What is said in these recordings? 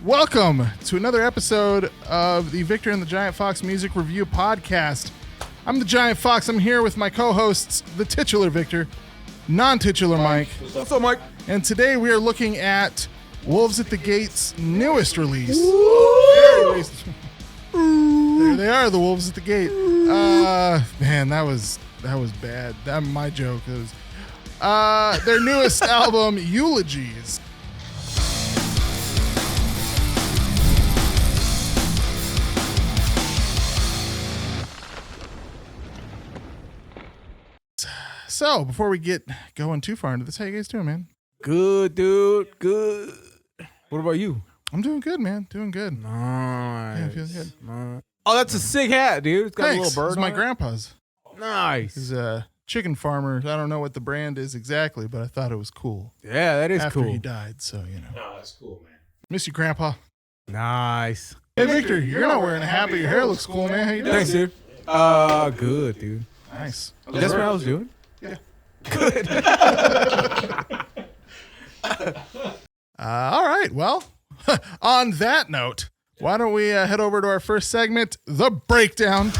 Welcome to another episode of the Victor and the Giant Fox Music Review Podcast. I'm the Giant Fox. I'm here with my co-hosts, the titular Victor, non-titular Mike. What's up, Mike? And today we are looking at Wolves at the Gate's newest release. There they are, the Wolves at the Gate. Man, that was bad. That my joke. It was their newest album, Eulogies. So, before we get going too far into this, how you guys doing, man? Good, dude. Good. What about you? I'm doing good, man. Doing good. Nice. Yeah, feeling good. Nice. Oh, that's a sick hat, dude. It's got Thanks. a little bird It's my on it. grandpa's. Nice. He's a chicken farmer. I don't know what the brand is exactly, but I thought it was cool. Yeah, that is After cool. he died, so, you know. No, that's cool, man. Miss you, Grandpa. Nice. Hey, Victor, you're not wearing a hat, but your hair looks cool, man. How you doing? Thanks, dude. Good, dude. Nice. That's what I was doing? Yeah. Good. All right. Well, on that note, why don't we head over to our first segment, The Breakdown.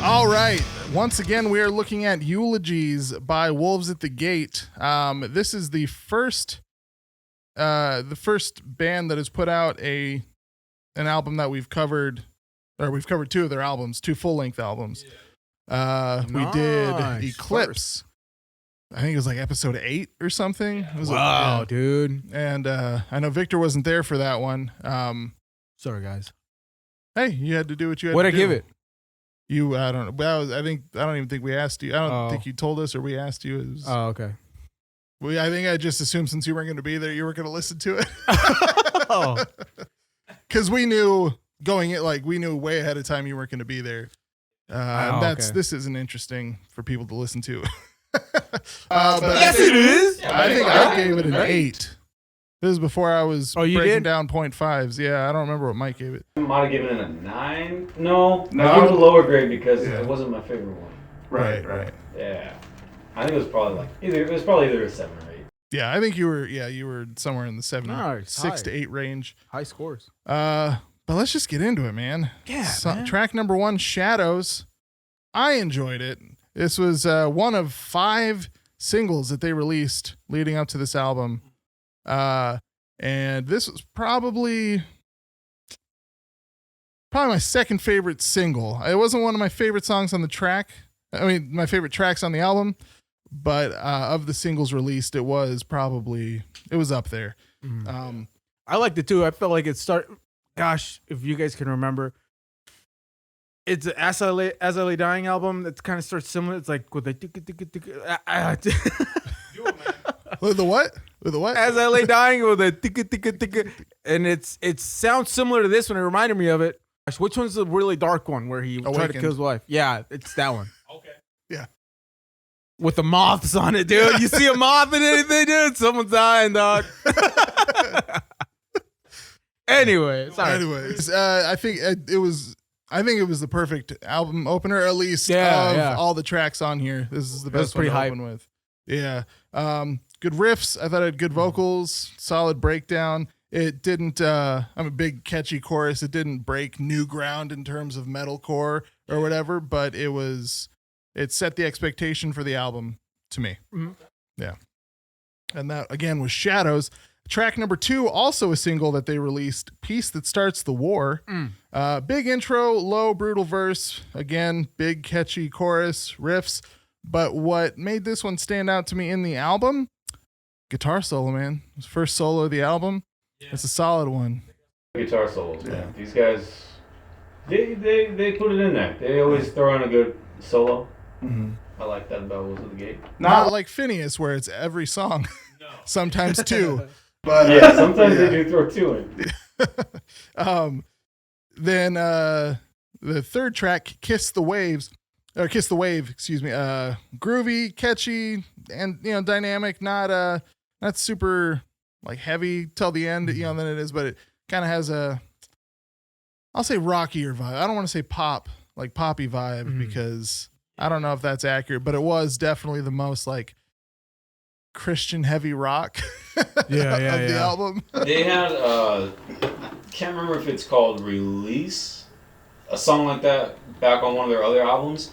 All right. Once again, we are looking at Eulogies by Wolves at the Gate. This is the first band that has put out an album that we've covered, or we've covered two of their albums, two full-length albums. We did Nice. Eclipse. I think it was like episode 8 or something. It was Wow, dude. And I know Victor wasn't there for that one. Sorry, guys. Hey, you had to do what you had What'd to I do. give it? I don't know. I don't even think we asked you. I don't think you told us or we asked you. It was, Oh, okay. I think I just assumed since you weren't going to be there, you were going to listen to it. Oh. Because we knew going it, like we knew way ahead of time you weren't going to be there. Okay. This isn't interesting for people to listen to. Yes, it is. I think I gave it an 8. This is before I was Oh, you breaking did? down 0.5s. Yeah, I don't remember what Mike gave it. I might have given it a 9. No, No? I gave it a lower grade because Yeah. it wasn't my favorite one. Right. Yeah, I think it was probably either a 7 or 8. Yeah, I think you were somewhere in the Nice. 6 to 8 range. High scores. But let's just get into it, man. Yeah, man. Track number 1, Shadows. I enjoyed it. This was one of 5 singles that they released leading up to this album. And this was probably my second favorite single. It wasn't one of my favorite songs on the track. I mean, my favorite tracks on the album, but of the singles released, it was up there. I liked it too. I felt like gosh, if you guys can remember, it's an As I Lay Dying album that kind of starts similar. It's like with the With the what? With the what? As I Lay Dying with the and it sounds similar to this one. It reminded me of it. Gosh, which one's the really dark one where he tried to Awakened. kill his wife? Yeah, it's that one. Okay. Yeah. With the moths on it, dude. You see a moth in anything, dude? Someone's dying, dog. Anyway, sorry. Anyways, I think it was the perfect album opener, at least Yeah. all the tracks on here. This is the was best one pretty to hype. open with. Yeah. Good riffs. I thought it had good vocals, solid breakdown. It didn't, I'm a big catchy chorus. It didn't break new ground in terms of metalcore or whatever, but it set the expectation for the album to me. Mhm. Yeah. And that again was Shadows. Track number 2, also a single that they released, Peace That Starts the War. Big intro, low, brutal verse. Again, big, catchy chorus, riffs. But what made this one stand out to me in the album, guitar solo, man. It was the first solo of the album. Yeah. It's a solid one. Guitar solos, man. Yeah. These guys, they put it in there. They always throw in a good solo. Mm-hmm. I like that about Wolves of the Gate. Not like Phineas, where it's every song. No. Sometimes 2. But yeah, sometimes they do throw 2 in. Then the third track, Kiss the Wave, excuse me. Groovy, catchy, and dynamic, not super like heavy till the end, than it is, but it kind of has I'll say rockier vibe. I don't want to say poppy vibe because I don't know if that's accurate, but it was definitely the most like Christian heavy rock of the album. They had can't remember if it's called Release, a song like that back on one of their other albums.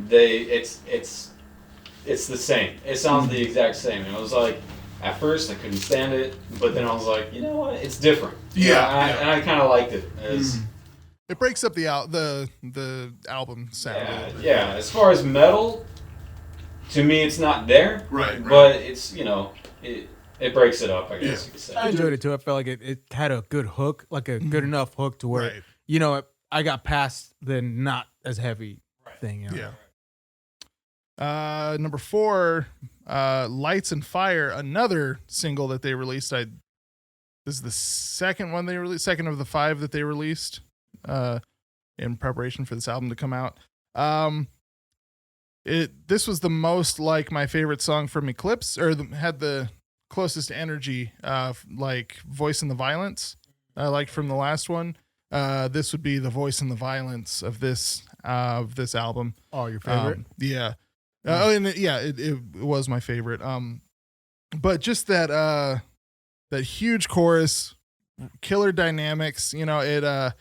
It's the same. It sounds the exact same. And it was like, at first I couldn't stand it, but then I was like, you know what? It's different. And I kind of liked it. It breaks up the album sound. Yeah. As far as metal, to me, it's not there. Right. But it's it breaks it up. I guess you could say. I enjoyed it too. I felt like it had a good hook, like a good enough hook to where I got past the not as heavy thing. Yeah. Number 4, Lights and Fire, another single that they released. This is the second one they released, second of the 5 that they released in preparation for this album to come out. This was the most like my favorite song from Eclipse, or had the closest energy, like Voice in the Violence I liked from the last one. This would be the Voice in the Violence of this album. Oh, your favorite? Yeah. It was my favorite. But just that huge chorus, killer dynamics. This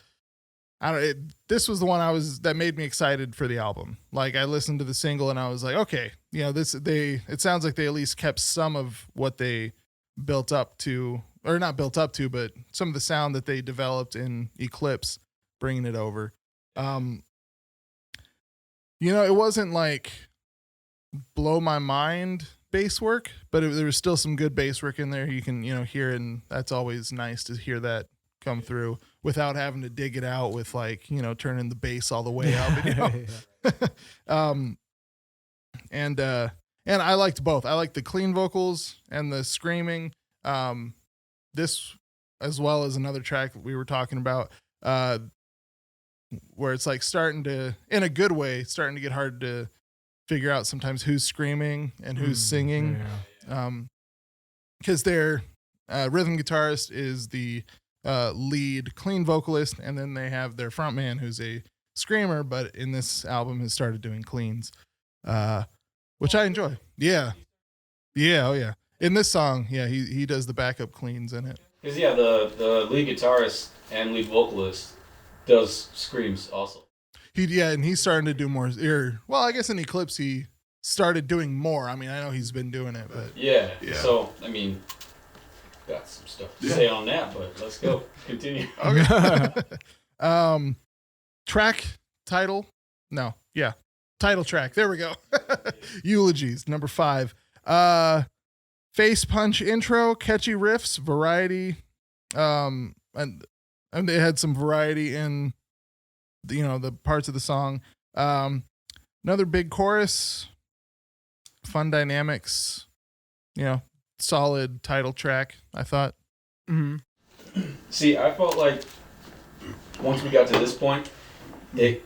was the one that made me excited for the album. Like I listened to the single and I was like, okay, it sounds like they at least kept some of what they built up to, or not built up to, but some of the sound that they developed in Eclipse, bringing it over. It wasn't like blow my mind bass work, but there was still some good bass work in there. You can, hear it, and that's always nice to hear that come through without having to dig it out with like, turning the bass all the way up. And I liked both. I liked the clean vocals and the screaming. This, as well as another track that we were talking about, where it's like starting to, in a good way, starting to get hard to figure out sometimes who's screaming and who's singing. Because their rhythm guitarist is the lead clean vocalist, and then they have their frontman who's a screamer, but in this album has started doing cleans, which I enjoy. Yeah. Oh yeah. In this song, he does the backup cleans in it. Because the lead guitarist and lead vocalist does screams also. And he's starting to do more. I guess in Eclipse he started doing more. I mean, I know he's been doing it, but yeah. So I mean, got some stuff to say on that, but let's go continue. Okay. Track title? No. Yeah. Title track. There we go. Eulogies, number 5. Face punch intro, catchy riffs, variety, and they had some variety in the parts of the song. Another big chorus, fun dynamics, solid title track, I thought. See, I felt like once we got to this point, the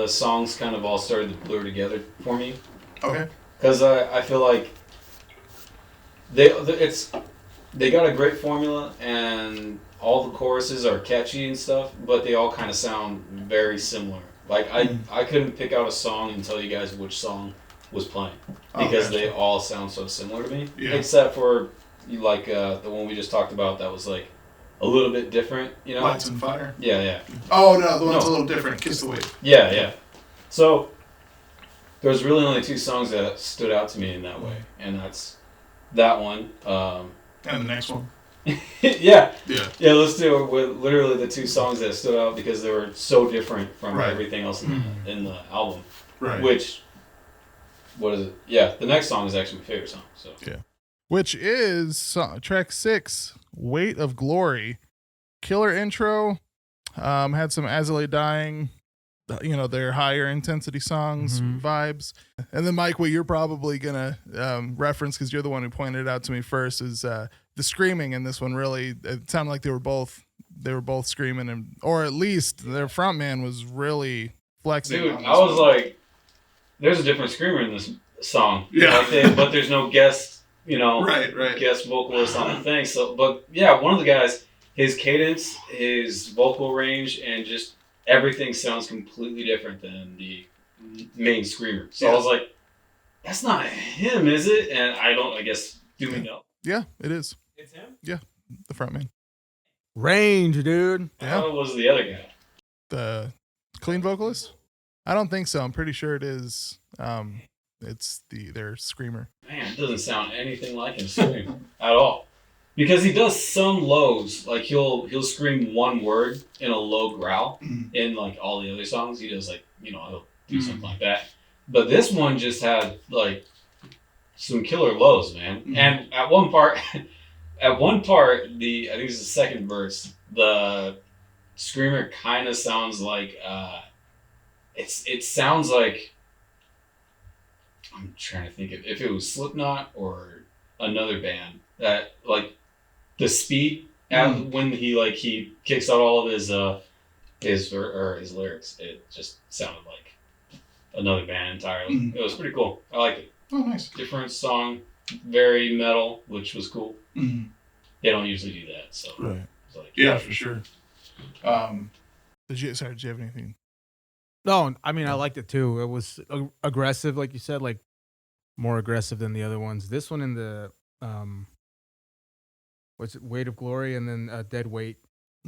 songs kind of all started to blur together for me. Okay. Because I feel like they got a great formula and all the choruses are catchy and stuff, but they all kind of sound very similar. Like I couldn't pick out a song and tell you guys which song was playing because they all sound so similar to me. Yeah. Except for the one we just talked about that was like a little bit different, Lights and Fire. Yeah. Oh no, the one's a little different. Kiss the Wave. Yeah. So there's really only 2 songs that stood out to me in that way, and that's that one. And the next one. Yeah. Let's do it with literally the 2 songs that stood out because they were so different from everything else in the album. Right. Which, what is it? Yeah, the next song is actually my favorite song. So yeah, which is track 6, Weight of Glory. Killer intro. Had some As I Lay Dying, their higher intensity songs vibes. And then Mike, what you're probably gonna reference because you're the one who pointed it out to me first is the screaming in this one. Really, it sounded like they were both screaming, or at least their frontman was really flexing. Dude, I was like, there's a different screamer in this song. Yeah, but there's no guest, guest vocalist on the thing. So, but yeah, one of the guys, his cadence, his vocal range, and just everything sounds completely different than the main screamer. So I was like, that's not him, is it? And I guess, do we know? Yeah, it is. It's him? Yeah, the front man. Range, dude. I thought it was the other guy. The clean vocalist? I don't think so. I'm pretty sure it is. It's their screamer. Man, it doesn't sound anything like him scream at all. Because he does some lows, like he'll scream one word in a low growl. In like all the other songs, he does like, he'll do something like that. But this one just had like some killer lows, man. And at one part, I think it's the second verse, the screamer kind of sounds like it sounds like, I'm trying to think if it was Slipknot or another band that like the speed when he kicks out all of his lyrics, it just sounded like another band entirely. It was pretty cool. I liked it. Oh, nice. Different song, very metal, which was cool. They don't usually do that, so right. Like, yeah, for sure. Did you have anything? No, I mean I liked it too. It was aggressive, like you said, like more aggressive than the other ones. This one in the what's it, Weight of Glory, and then Deadweight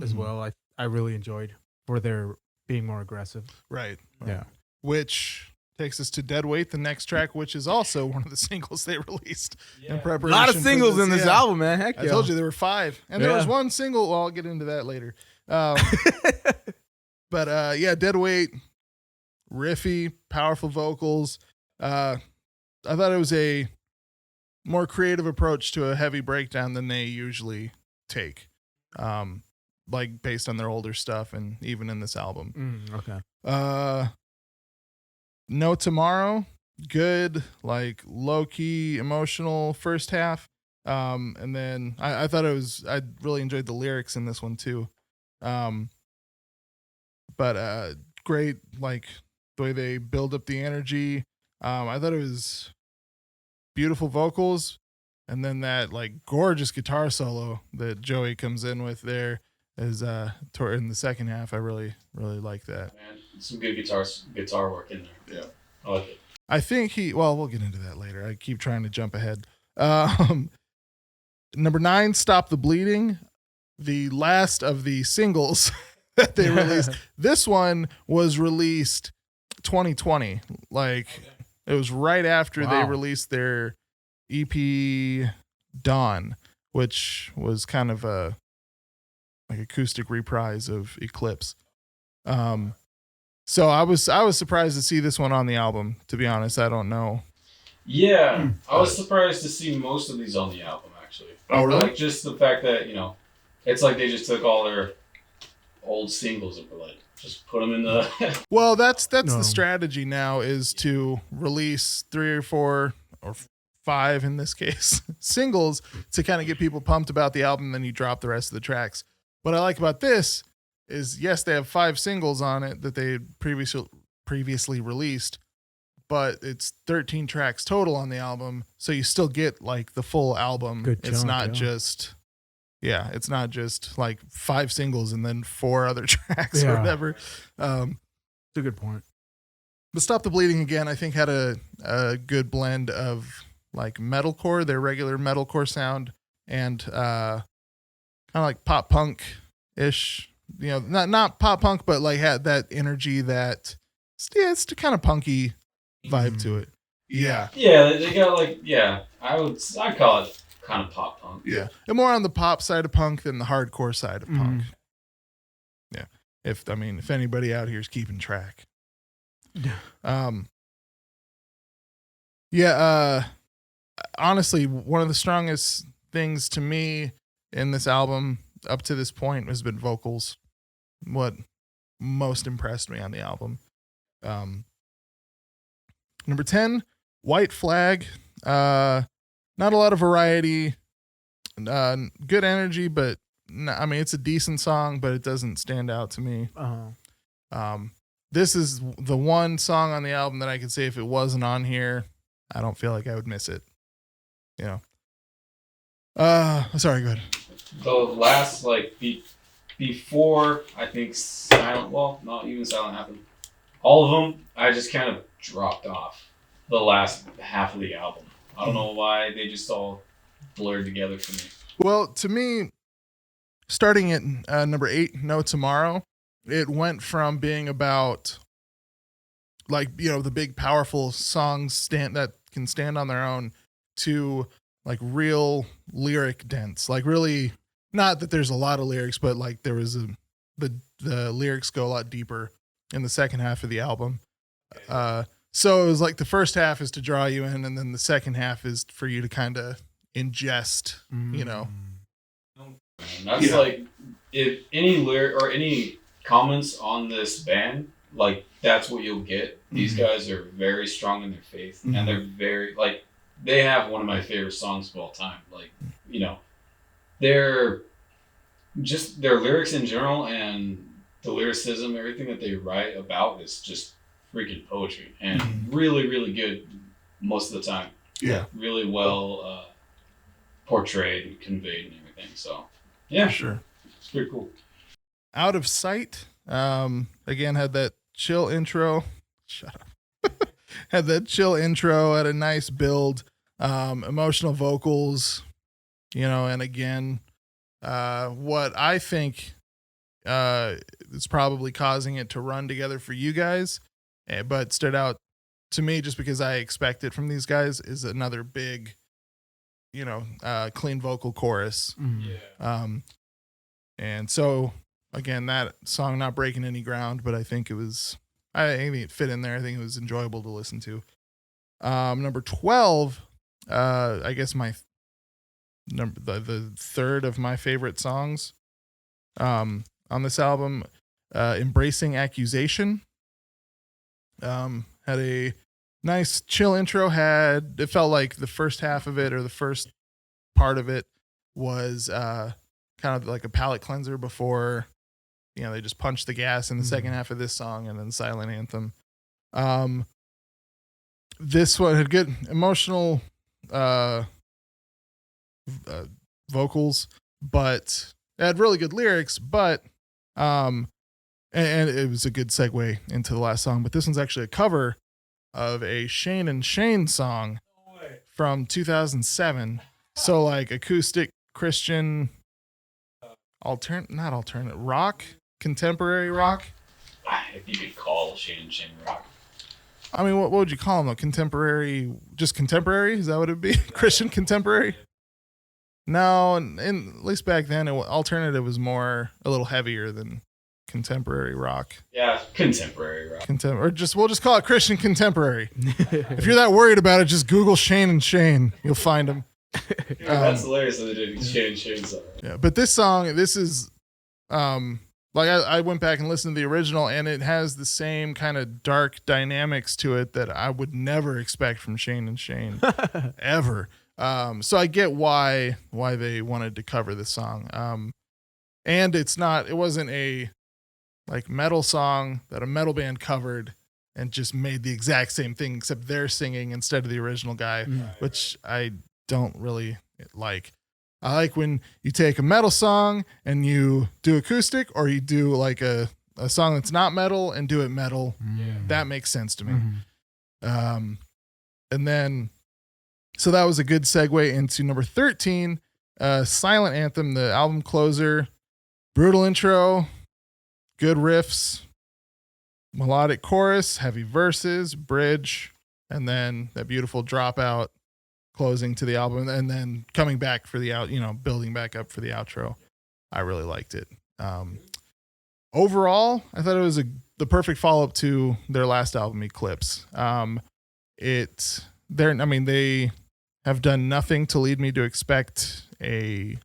as well. I really enjoyed for their being more aggressive. Right. Yeah. Which takes us to Deadweight, the next track, which is also one of the singles they released in A preparation. lot of for singles in this album, man. Heck, I told you there were 5, and there was one single. Well, I'll get into that later. But yeah, Deadweight, riffy, powerful vocals. I thought it was a more creative approach to a heavy breakdown than they usually take, like based on their older stuff and even in this album. Okay. No Tomorrow, good, like low-key emotional first half. And then I thought I really enjoyed the lyrics in this one too. But great, like the way they build up the energy. I thought it was beautiful vocals, and then that like gorgeous guitar solo that Joey comes in with there is in the second half. I really like that. Man, some good guitar work in there. Yeah, I like it. I think we'll get into that later. I keep trying to jump ahead. Number 9, Stop the Bleeding, the last of the singles that they released. This one was released 2020. Like, it was right after they released their EP Dawn, which was kind of a like acoustic reprise of Eclipse. So I was surprised to see this one on the album, to be honest. I don't know. Yeah, I was surprised to see most of these on the album, actually. Oh, really? Like, just the fact that, it's like they just took all their old singles and were like, just put them in the... Well, that's the strategy now, is to release 3 or 4 or 5, in this case, singles to kind of get people pumped about the album, then you drop the rest of the tracks. What I like about this is, yes, they have 5 singles on it that they had previously released, but it's 13 tracks total on the album, so you still get like the full album. It's not just like 5 singles and then 4 other tracks or whatever. That's a good point. But Stop the Bleeding, again, I think had a good blend of like metalcore, their regular metalcore sound, and kind of like pop punk ish. Not pop punk, but like had that energy that it's kind of punky vibe to it. Yeah. Yeah, they got like I'd call it kind of pop punk. Yeah, and more on the pop side of punk than the hardcore side of punk. Yeah, if anybody out here is keeping track. Honestly, one of the strongest things to me in this album up to this point has been vocals. What most impressed me on the album. Number 10, White Flag. Not a lot of variety. Good energy, but it's a decent song, but it doesn't stand out to me. This is the one song on the album that I could say if it wasn't on here, I don't feel like I would miss it. Sorry, go ahead. The last, before, I think, not even Silent happened. all of them, I just kind of dropped off the last half of the album. I don't know why, they just all blurred together for me. Well, to me, starting at number 8, No Tomorrow, it went from being about like, you know, the big powerful songs that can stand on their own to like real lyric dense, like really, not that there's a lot of lyrics, but like there was the lyrics go a lot deeper in the second half of the album. So it was like the first half is to draw you in, and then the second half is for you to kind of ingest, you know. That's like, if any lyric or any comments on this band, like that's what you'll get. These guys are very strong in their faith, and they're very like, they have one of my favorite songs of all time. Like, you know, they're just their lyrics in general and the lyricism, everything that they write about is just freaking poetry and really, really good most of the time. Yeah, really well portrayed and conveyed and everything. So yeah, sure, it's pretty cool. Out of Sight, again had that chill intro. Shut up. Had that chill intro, had a nice build, emotional vocals, you know, and again, what I think is probably causing it to run together for you guys, but stood out to me just because I expect it from these guys, is another big, you know, clean vocal chorus. And so again, that song not breaking any ground, but I think it fit in there. I think it was enjoyable to listen to. Number 12, I guess the third of my favorite songs on this album, Embracing Accusation. Had a nice chill intro. It felt like the first half of it, or the first part of it, was kind of like a palate cleanser before, you know, they just punched the gas in the second half of this song, and then Silent Anthem. This one had good emotional vocals, but it had really good lyrics, but and it was a good segue into the last song. But this one's actually a cover of a Shane and Shane song from 2007. So like acoustic Christian not alternate rock, contemporary rock. If you could call Shane and Shane rock. I mean, what would you call them? A contemporary, just contemporary? Is that what it'd be? Christian contemporary? No, and at least back then, alternative was a little heavier than contemporary rock. Yeah, contemporary rock. We'll just call it Christian contemporary. If you're that worried about it, just Google Shane and Shane. You'll find them. That's hilarious that they did Shane and Shane song. Yeah, but this is like I went back and listened to the original, and it has the same kind of dark dynamics to it that I would never expect from Shane and Shane ever. So I get why they wanted to cover this song. And it wasn't a like metal song that a metal band covered and just made the exact same thing, except they're singing instead of the original guy, which I don't really like. I like when you take a metal song and you do acoustic, or you do like a song that's not metal and do it metal. That makes sense to me. And then, so that was a good segue into number 13, Silent Anthem, the album closer. Brutal intro, good riffs, melodic chorus, heavy verses, bridge, and then that beautiful dropout closing to the album, and then coming back for the building back up for the outro. I really liked it. Overall, I thought it was the perfect follow-up to their last album, Eclipse. They have done nothing to lead me to expect a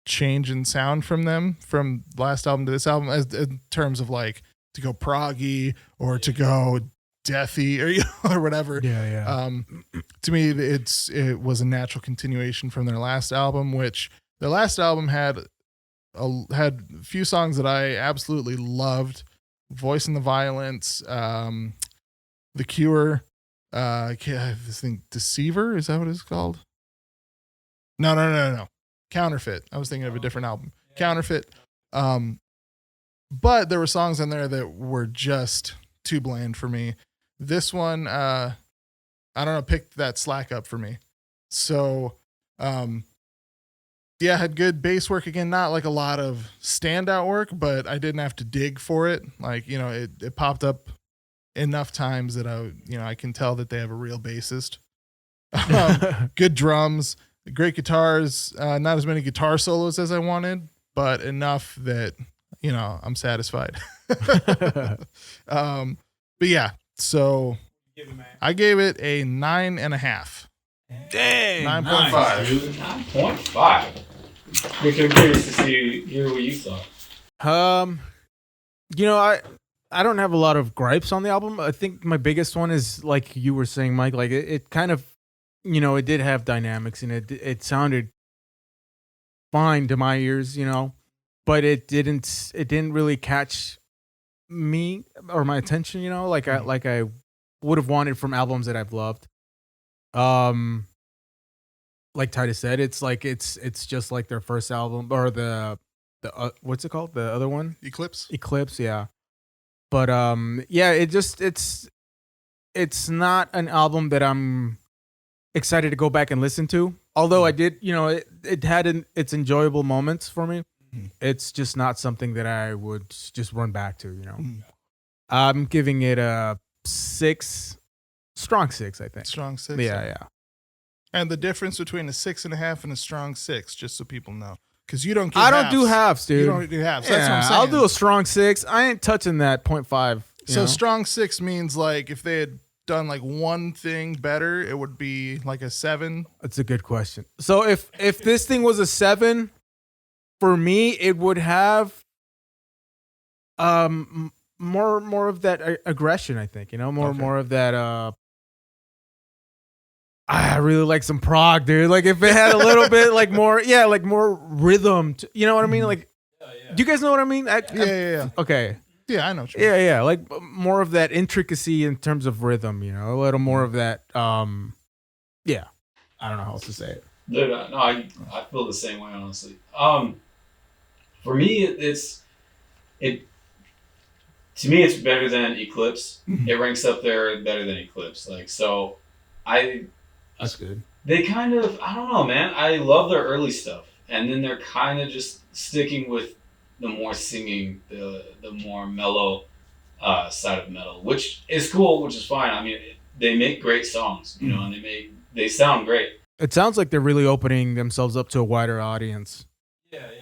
change in sound from them from last album to this album, as in terms of like to go proggy or to go deathy or whatever. To me, it was a natural continuation from their last album, which their last album had a few songs that I absolutely loved. Voice in the Violence, The Cure, this thing, Deceiver, is that what it's called? No. Counterfeit. I was thinking of a different album. Counterfeit. But there were songs in there that were just too bland for me. This one, I don't know, picked that slack up for me. So, yeah, had good bass work again. Not like a lot of standout work, but I didn't have to dig for it. Like, you know, it popped up enough times that I can tell that they have a real bassist. Good drums, great guitars. Not as many guitar solos as I wanted, but enough that, you know, I'm satisfied. But yeah, so I gave it a 9.5. Dang. 9.5. 9.5. Which I'm curious to hear what you thought. You know, I don't have a lot of gripes on the album. I think my biggest one is like you were saying, Mike. Like it kind of, you know, it did have dynamics and it sounded fine to my ears, you know, but it didn't really catch me or my attention, you know, like I would have wanted from albums that I've loved. Like Titus said, it's just like their first album or the what's it called? The other one? Eclipse, yeah. But yeah, it's not an album that I'm excited to go back and listen to. Although I did, you know, it had its enjoyable moments for me. It's just not something that I would just run back to, you know. I'm giving it a 6, strong 6, I think. Strong 6. Yeah. And the difference between a 6.5 and a strong 6, just so people know, because you don't. I don't do halves, dude. You don't do halves. That's what I'm saying. I'll do a strong 6. I ain't touching that 0.5. So strong 6 means like if they had done like one thing better, it would be like a 7. That's a good question. So if this thing was a 7, for me, it would have more of that aggression. I think, you know, more of that. I really like some prog, dude. Like if it had a little bit like more, like more rhythm. You know what I mean? Like, do you guys know what I mean? Yeah. Okay. Yeah, I know what you mean. Yeah. Like more of that intricacy in terms of rhythm. You know, a little more of that. Yeah. I don't know how else to say it. No, I feel the same way, honestly. For me, to me, it's better than Eclipse. It ranks up there better than Eclipse. Like, so that's good. They kind of, I don't know, man. I love their early stuff. And then they're kind of just sticking with the more singing, the more mellow side of metal, which is cool, which is fine. I mean, they make great songs, you know, and they sound great. It sounds like they're really opening themselves up to a wider audience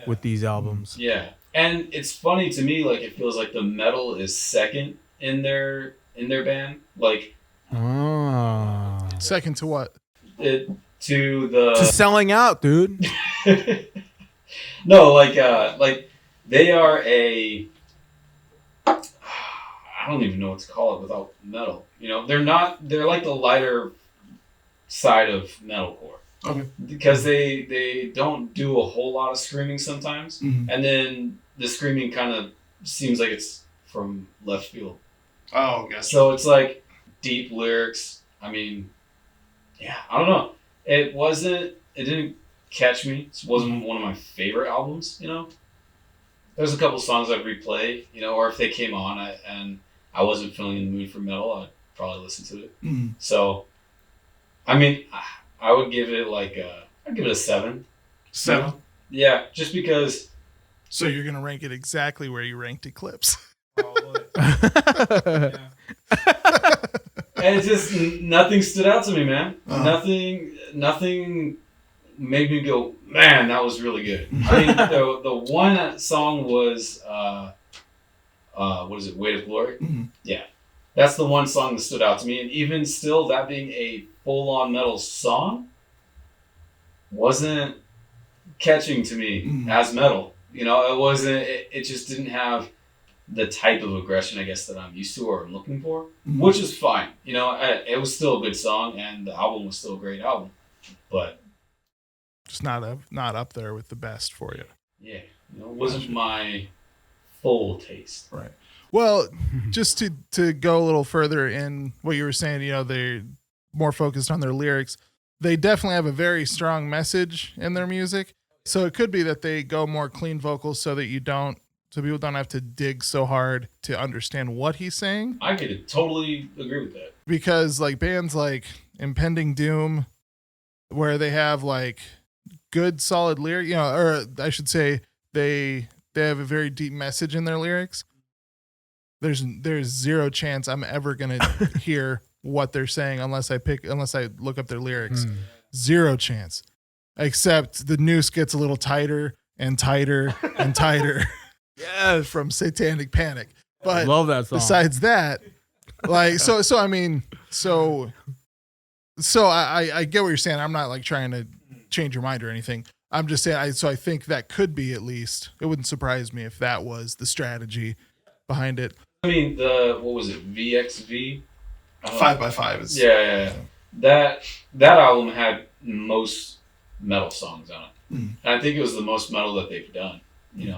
with these albums. Yeah. And it's funny to me, like, it feels like the metal is second in their band. Like, second to what? To selling out, dude. No, like they are I don't even know what to call it without metal. You know, they're like the lighter side of metalcore. Okay. Because they don't do a whole lot of screaming sometimes. Mm-hmm. And then the screaming kind of seems like it's from left field. Oh, gotcha. So it's like deep lyrics. I mean, yeah, I don't know. It didn't catch me. It wasn't one of my favorite albums, you know. There's a couple songs I'd replay, you know, or if they came on and I wasn't feeling in the mood for metal, I'd probably listen to it. Mm-hmm. So, I mean, I would give it I'd give it a 7. 7? Yeah, just because. So you're going to rank it exactly where you ranked Eclipse. Probably. Yeah. And it's just nothing stood out to me, man. Nothing made me go, man, that was really good. I mean, the one song was what is it, Weight of Glory? Mm-hmm. Yeah, that's the one song that stood out to me. And even still, that being a full-on metal song wasn't catching to me as metal. You know, it wasn't. It just didn't have the type of aggression, I guess, that I'm used to or I'm looking for, which is fine. You know, it was still a good song, and the album was still a great album, but just not up there with the best for you. Yeah, you know, it wasn't my full taste. Right. Well, just to go a little further in what you were saying, you know, they're more focused on their lyrics. They definitely have a very strong message in their music. So it could be that they go more clean vocals so that you don't so people don't have to dig so hard to understand what he's saying. I could totally agree with that. Because like bands like Impending Doom, where they have like good solid lyric, or I should say they have a very deep message in their lyrics. There's zero chance I'm ever gonna hear what they're saying unless I look up their lyrics. Zero chance. Except the noose gets a little tighter and tighter and tighter. Yes, from Satanic Panic. But I love that song. Besides that, like so I get what you're saying. I'm not like trying to change your mind or anything. I'm just saying I think that could be, at least it wouldn't surprise me if that was the strategy behind it. I mean, what was it, VXV? 5x5 is yeah. That album had most metal songs on it. And I think it was the most metal that they've done.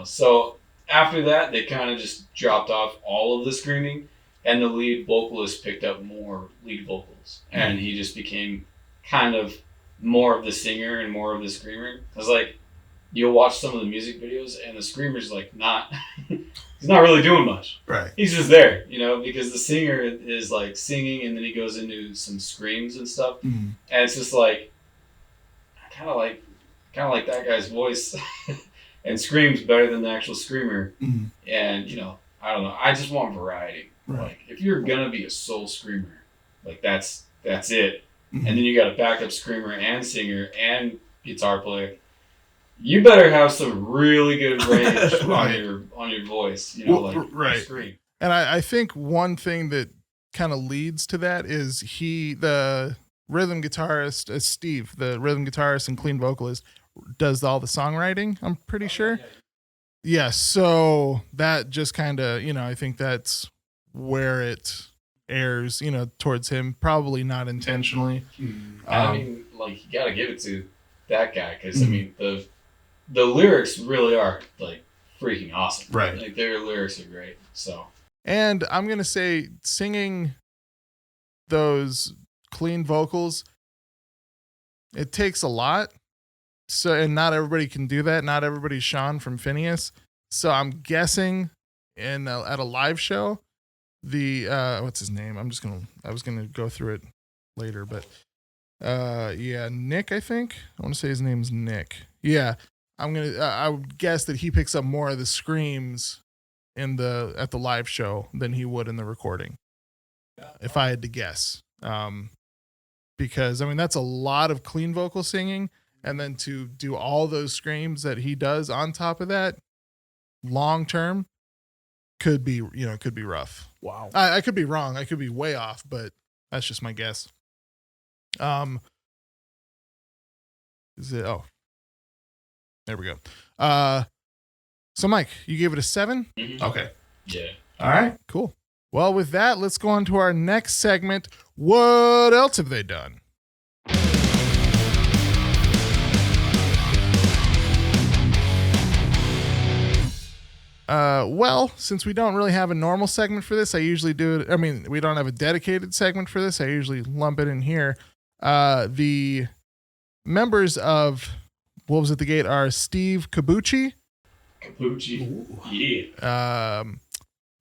So after that, they kind of just dropped off all of the screaming, and the lead vocalist picked up more lead vocals, and he just became kind of more of the singer and more of the screamer. Because like you'll watch some of the music videos, and the screamer's like not he's not really doing much. Right. He's just there, because the singer is like singing, and then he goes into some screams and stuff, and it's just like kind of like that guy's voice. And screams better than the actual screamer. And, I don't know. I just want variety. Right. Like, if you're going to be a soul screamer, like, that's it. And then you got a backup screamer and singer and guitar player. You better have some really good range on your voice, right. Scream. And I think one thing that kind of leads to that is the rhythm guitarist, Steve, the rhythm guitarist and clean vocalist, does all the songwriting, I'm pretty sure. Yeah, so that just kind of, I think that's where it airs, towards him, probably not intentionally. I mean, like, you got to give it to that guy, because, I mean, the lyrics really are, like, freaking awesome. Right. Like, their lyrics are great, so. And I'm going to say singing those clean vocals, it takes a lot. So, and not everybody can do that. Not everybody's Sean from Phineas. So I'm guessing at a live show, the what's his name? I was gonna go through it later, but Nick, I think. I want to say his name's Nick. Yeah. I would guess that he picks up more of the screams at the live show than he would in the recording. If I had to guess. Because I mean that's a lot of clean vocal singing. And then to do all those screams that he does on top of that, long term, could be rough. Wow. I could be wrong. I could be way off, but that's just my guess. Is it? Oh, there we go. So Mike, you gave it a 7? Mm-hmm. Okay. Yeah. All right. Cool. Well, with that, let's go on to our next segment. What else have they done? Well, since we don't really have a normal segment for this, I usually do it. I mean, we don't have a dedicated segment for this. I usually lump it in here. The members of Wolves at the Gate are Steve Cabucci. Yeah.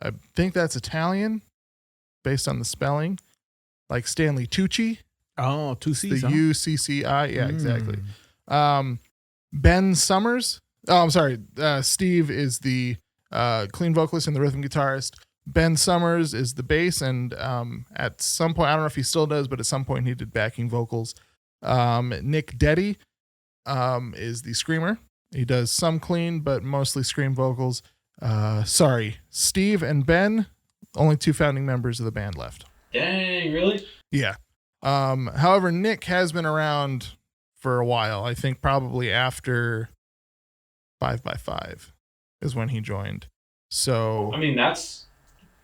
I think that's Italian, based on the spelling, like Stanley Tucci. Oh, two C's. The UCCI. Yeah, exactly. Ben Summers. Oh, I'm sorry. Steve is the clean vocalist and the rhythm guitarist. Ben Summers is the bass, and at some point, I don't know if he still does, but at some point he did backing vocals. Nick.ee is the screamer. He does some clean, but mostly scream vocals. Sorry, Steve and Ben, only 2 founding members of the band left. Dang, really? Yeah. However, Nick has been around for a while. I think probably after 5x5 is when he joined. So I mean,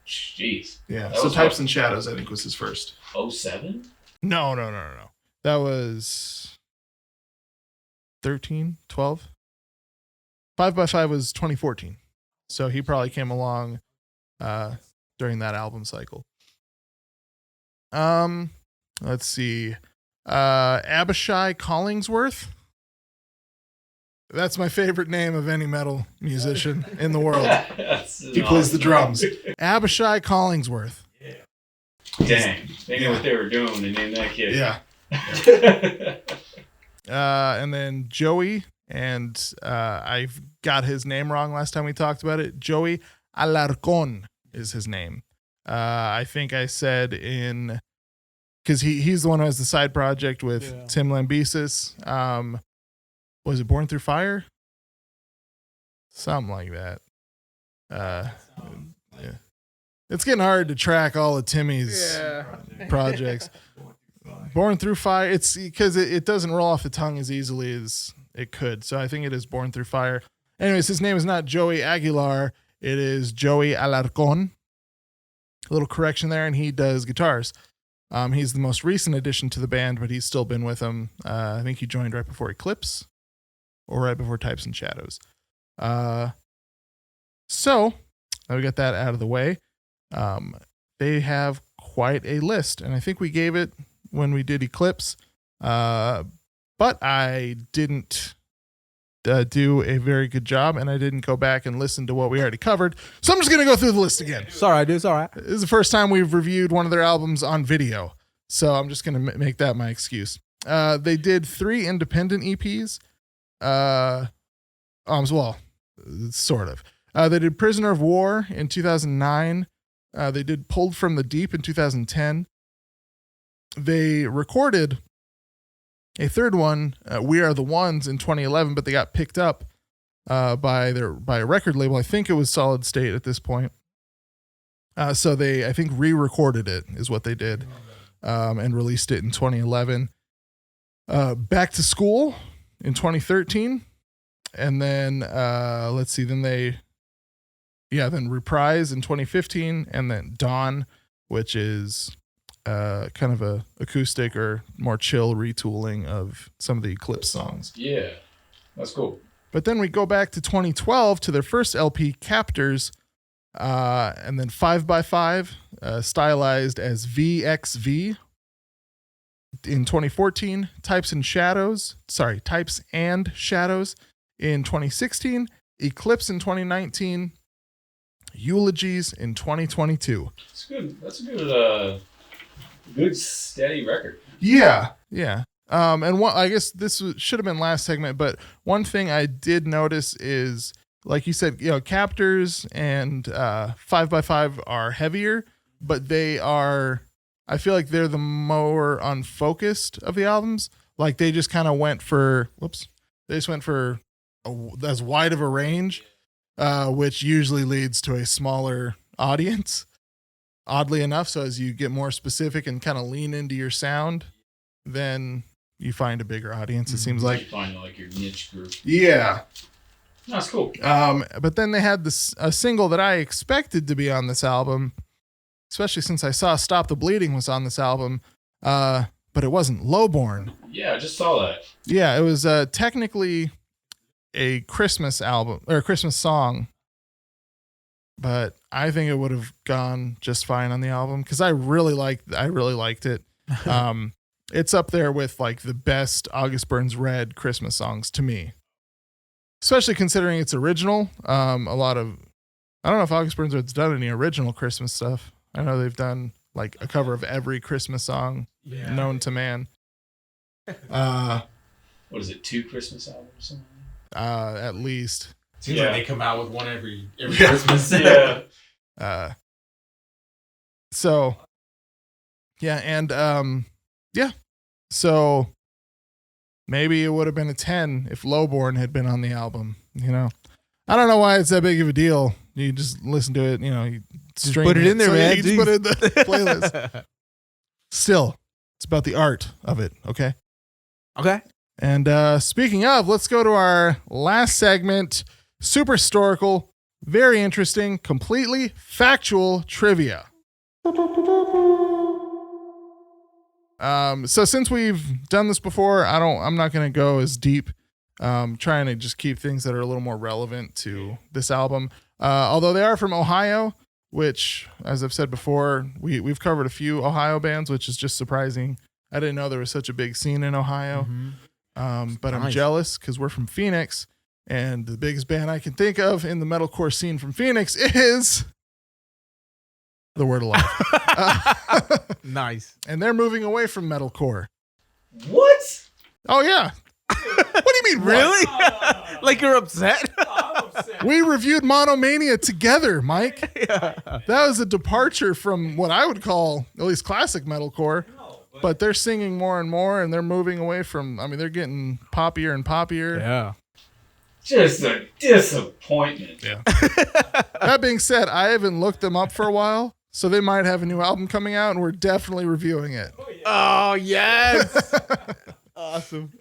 jeez. Yeah. That So was Types and Shadows, I think, was his first. 07? No. That was 13, 12. 5x5 was 2014. So he probably came along during that album cycle. Let's see. Abishai Collingsworth. That's my favorite name of any metal musician in the world. He plays the drums. Abishai Collingsworth. Yeah. Dang. They knew what they were doing to name that kid. Yeah. And then Joey, and I've got his name wrong last time we talked about it. Joey Alarcon is his name. I think I said because he's the one who has the side project with Tim Lambesis. Was it Born Through Fire? Something like that. Yeah. It's getting hard to track all of Timmy's projects. Born Through Fire, it's because it doesn't roll off the tongue as easily as it could. So I think it is Born Through Fire. Anyways, his name is not Joey Aguilar. It is Joey Alarcon. A little correction there, and he does guitars. He's the most recent addition to the band, but he's still been with them. I think he joined right before Eclipse or right before Types and Shadows. So now we got that out of the way. They have quite a list, and I think we gave it when we did Eclipse, but I didn't do a very good job, and I didn't go back and listen to what we already covered. So I'm just going to go through the list again. Sorry, dude. It's all right. This is the first time we've reviewed one of their albums on video, so I'm just going to make that my excuse. They did 3 independent EPs. Well, sort of. They did Prisoner of War in 2009. They did Pulled from the Deep in 2010. They recorded a third one, We Are the Ones, in 2011, but they got picked up by a record label. I think it was Solid State at this point. So they, I think, re-recorded it is what they did, and released it in 2011. Back to School in 2013, and then let's see, then Reprise in 2015, and then Dawn, which is kind of a acoustic or more chill retooling of some of the Eclipse songs. Yeah, that's cool. But then we go back to 2012 to their first LP, Captors, and then 5x5, stylized as VXV. In 2014, Types and Shadows in 2016, Eclipse in 2019, Eulogies in 2022. It's good. That's a good steady record. Yeah. And I guess this should have been last segment, but one thing I did notice is, like you said, Captors and 5x5 are heavier, but they are, I feel like they're the more unfocused of the albums. Like they just kind of went for as wide of a range, which usually leads to a smaller audience, oddly enough. So as you get more specific and kind of lean into your sound, then you find a bigger audience. It seems like you find like your niche group. Yeah. That's cool. But then they had a single that I expected to be on this album, especially since I saw Stop the Bleeding was on this album, but it wasn't. Lowborn. Yeah, I just saw that. Yeah, it was technically a Christmas album or a Christmas song, but I think it would have gone just fine on the album because I really liked it. It's up there with like the best August Burns Red Christmas songs to me, especially considering it's original. I don't know if August Burns Red's done any original Christmas stuff. I know they've done like a cover of every Christmas song known to man. What is it? 2 Christmas albums or something? At least. Seems like they come out with one every Christmas. Yeah. So yeah, and so maybe it would have been a 10 if Lowborn had been on the album. I don't know why it's that big of a deal. You just listen to it. You just put it in there, man. You just put it in the playlist. Still, it's about the art of it. Okay. And speaking of, let's go to our last segment. Super historical, very interesting, completely factual trivia. So since we've done this before, I'm not going to go as deep. Trying to just keep things that are a little more relevant to this album. Although they are from Ohio, which, as I've said before, we've covered a few Ohio bands, which is just surprising. I didn't know there was such a big scene in Ohio. But I'm jealous because we're from Phoenix, And the biggest band I can think of in the metalcore scene from Phoenix is The Word Alive. Nice. And they're moving away from metalcore. What? Oh, yeah. What do you mean, Really? Like you're upset? We reviewed Monomania together, Mike. Yeah. That was a departure from what I would call at least classic metalcore. But they're singing more and more, and they're moving away from, I mean, they're getting poppier and poppier. Yeah. Just a disappointment. Yeah. That being said, I haven't looked them up for a while, so they might have a new album coming out, and we're definitely reviewing it. Oh, yes. Awesome.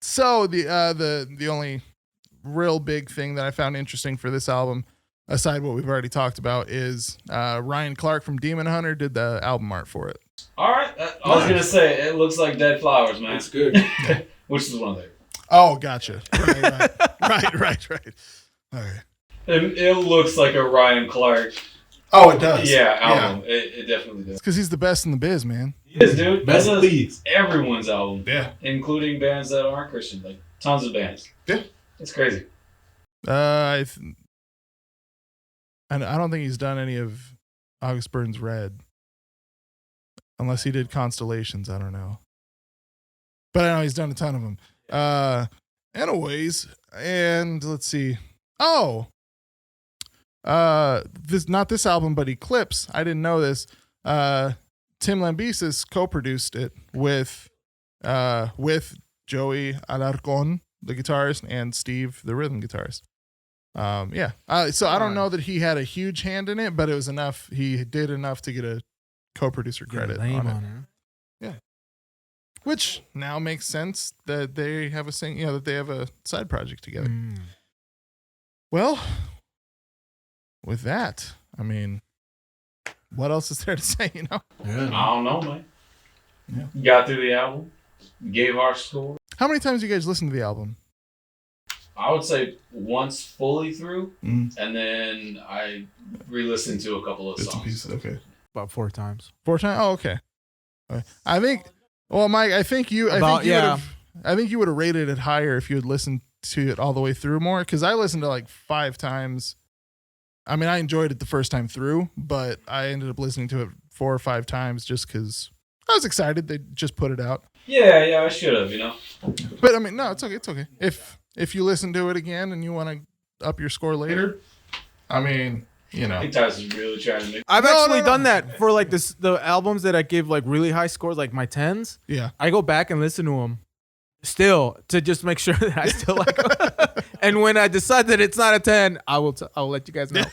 So the only real big thing that I found interesting for this album, aside what we've already talked about, is Ryan Clark from Demon Hunter did the album art for it. All right. I was going to say, it looks like Dead Flowers, man. That's good. Which is one of theirs. Oh, gotcha. Right. Okay. It looks like a Ryan Clark. Oh, it does. Yeah, album. Yeah. It definitely does. It's because he's the best in the biz, man. He is, dude. Best That please. is everyone's album. Yeah. Including bands that aren't Christian. Like, tons of bands. Yeah. It's crazy. And I don't think he's done any of August Burns Red. Unless he did Constellations, I don't know. But I know he's done a ton of them. Anyways, and let's see. Oh, not this album, but Eclipse. I didn't know this. Tim Lambesis co-produced it with Joey Alarcon, the guitarist, and Steve, the rhythm guitarist. So I don't know that he had a huge hand in it, but it was enough. He did enough to get a co-producer credit on it. Yeah. Which now makes sense that they have that they have a side project together. Well, with that, I mean, what else is there to say, you know? Yeah. I don't know, man. Yeah. Got through the album. Gave our score. How many times do you guys listen to the album? I would say once fully through, Mm. and then I re-listened to a couple of Bits and songs. pieces, okay. About 4 times. 4 times? Oh, okay. I think, well, Mike, I think you would have rated it higher if you had listened to it all the way through more, because I listened to like 5 times. I mean, I enjoyed it the first time through, but I ended up listening to it 4 or 5 times just because I was excited they just put it out. Yeah, I should have, you know. But I mean, no, it's okay. It's okay. If you listen to it again and you want to up your score later, I mean, you know. I think Tyson is really trying to make. I've actually done that for like the albums that I give like really high scores, like my 10s. Yeah. I go back and listen to them still to just make sure that I still like them. And when I decide that it's not a 10, I'll let you guys know.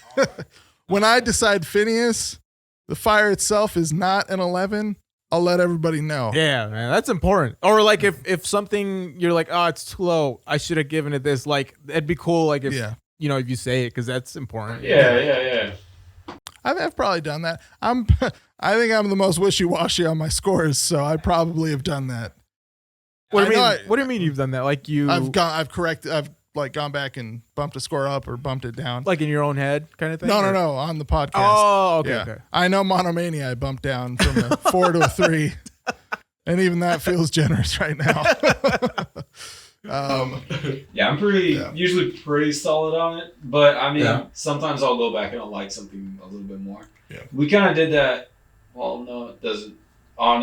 When I decide Phineas, the fire itself is not an 11, I'll let everybody know. Yeah, man, that's important. Or like if something you're like, oh, it's too low, I should have given it this. Like, it'd be cool. Like if if you say it, because that's important. Yeah. I've probably done that. I think I'm the most wishy-washy on my scores, so I probably have done that. What do you mean you've done that? Like I've gone back and bumped a score up or bumped it down. Like in your own head kind of thing? No, on the podcast. Oh, okay, Yeah. okay. I know Monomania I bumped down from a 4 to a 3. And even that feels generous right now. I'm usually pretty solid on it. But I mean, sometimes I'll go back and I'll like something a little bit more. Yeah. We kind of did that. Well, no, it doesn't. On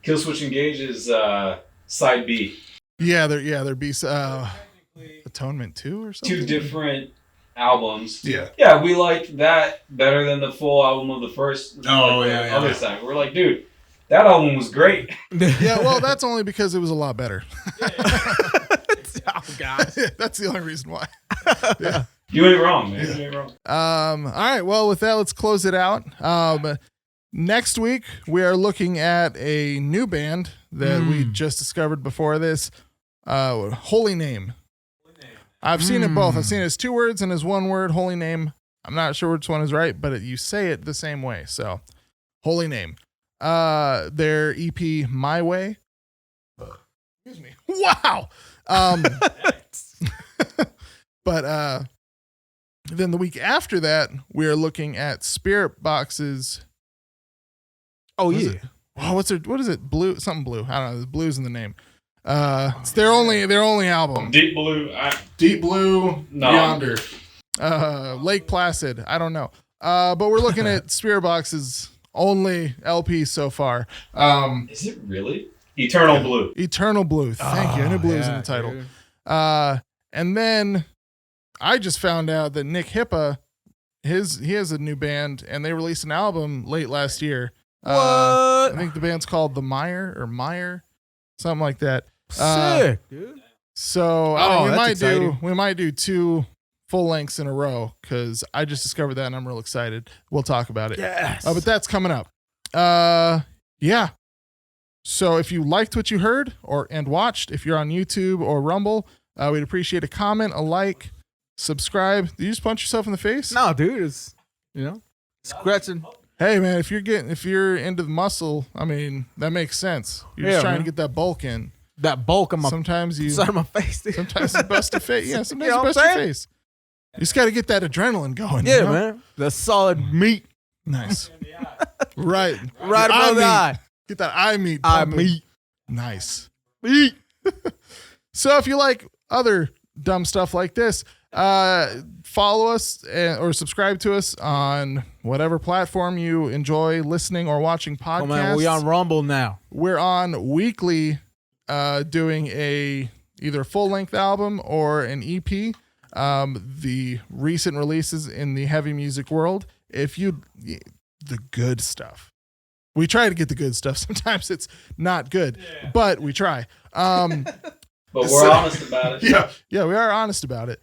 Killswitch Engage's side B. Yeah, they're B. Atonement 2 or something. 2 different albums. Yeah. Yeah, we liked that better than the full album of the first. Other side. We're like, dude, that album was great. Yeah, well, that's only because it was a lot better. Oh God. That's the only reason why. Yeah. You ain't wrong, man. You ain't wrong. All right. Well, with that, let's close it out. Next week, we are looking at a new band that we just discovered before this. Holy Name. I've seen it both. I've seen it as 2 words and as 1 word, Holy Name. I'm not sure which one is right, but you say it the same way. So, Holy Name. Their EP, My Way. Excuse me. Wow. But then the week after that, we're looking at Spirit Box's. Oh, What is yeah. it? Oh, what is it? Blue, something blue. I don't know. The blue's in the name. It's their only album. Deep Blue. Deep Blue. No. Yonder. Lake Placid. I don't know. But we're looking at Spirit Box's only LP so far. Is it really? Eternal Blue. Eternal Blue. Thank you. I knew Blue was in the title. Dude. And then I just found out that Nick Hippa, he has a new band, and they released an album late last year. What? I think the band's called The Meyer, something like that. Sick, dude. So that's exciting. we might do 2 full lengths in a row because I just discovered that and I'm real excited. We'll talk about it. Yes. But that's coming up. Yeah. So if you liked what you heard and watched, if you're on YouTube or Rumble, we'd appreciate a comment, a like, subscribe. Did you just punch yourself in the face? No, dude, it's scratching. Hey man, if you're into the muscle, I mean, that makes sense. You're just trying to get that bulk in. That bulk on my Sometimes side of my face. Dude. Sometimes it's bust your face. Yeah, sometimes You know you what bust I'm your saying? face. You just got to get that adrenaline going. Yeah, you know? man. The solid meat. Nice. Right. Right above the eye. Get that eye meat. Eye pumping. meat. Nice. Meat. So if you like other dumb stuff like this, follow us or subscribe to us on whatever platform you enjoy listening or watching podcasts. Oh man, we on Rumble now. We're on weekly, doing either a full-length album or an EP. The recent releases in the heavy music world. The good stuff. We try to get the good stuff. Sometimes it's not good, but we try. But we're honest about it. Yeah, we are honest about it.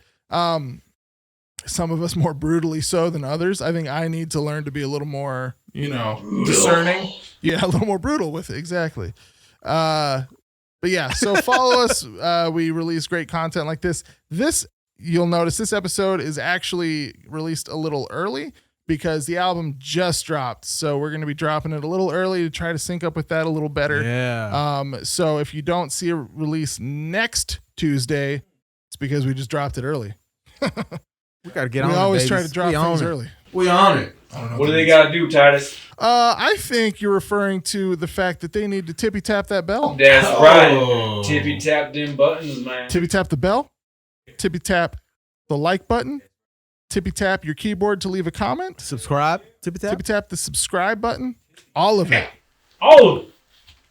Some of us more brutally so than others. I think I need to learn to be a little more, discerning. Yeah, a little more brutal with it. Exactly. But yeah, so follow us. We release great content like this. You'll notice this episode is actually released a little early because the album just dropped. So we're going to be dropping it a little early to try to sync up with that a little better. Yeah. So if you don't see a release next Tuesday, it's because we just dropped it early. We got to get on it, We always babies. try to drop things early. We on it. What do they got to do, Titus? I think you're referring to the fact that they need to tippy tap that bell. That's right. Tippy tap them buttons, man. Tippy tap the bell. Tippy tap the like button. Tippy tap your keyboard to leave a comment. Subscribe. Tippy tap. Tippy tap the subscribe button. All of it. All of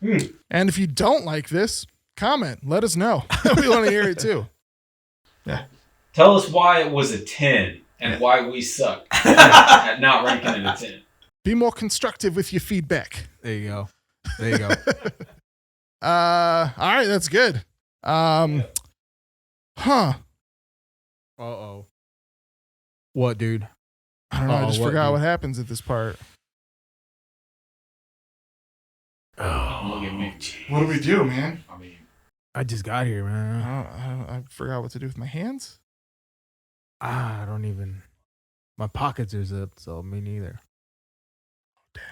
it. And if you don't like this, comment. Let us know. We want to hear it too. Yeah. Tell us why it was a 10 and why we suck at not ranking it a 10. Be more constructive with your feedback. There you go. All right, that's good. Huh. Uh-oh. What, dude? I don't know. I just forgot dude? what happens at this part. Oh, look at me. What do we do, man? I just got here, man. I forgot what to do with my hands. I don't even. My pockets are zipped, so me neither. Dang.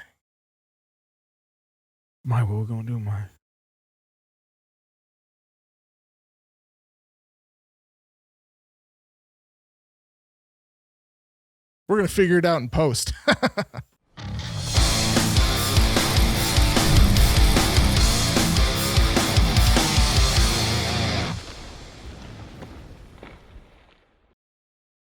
Mike, what we gonna do, Mike? We're going to figure it out in post.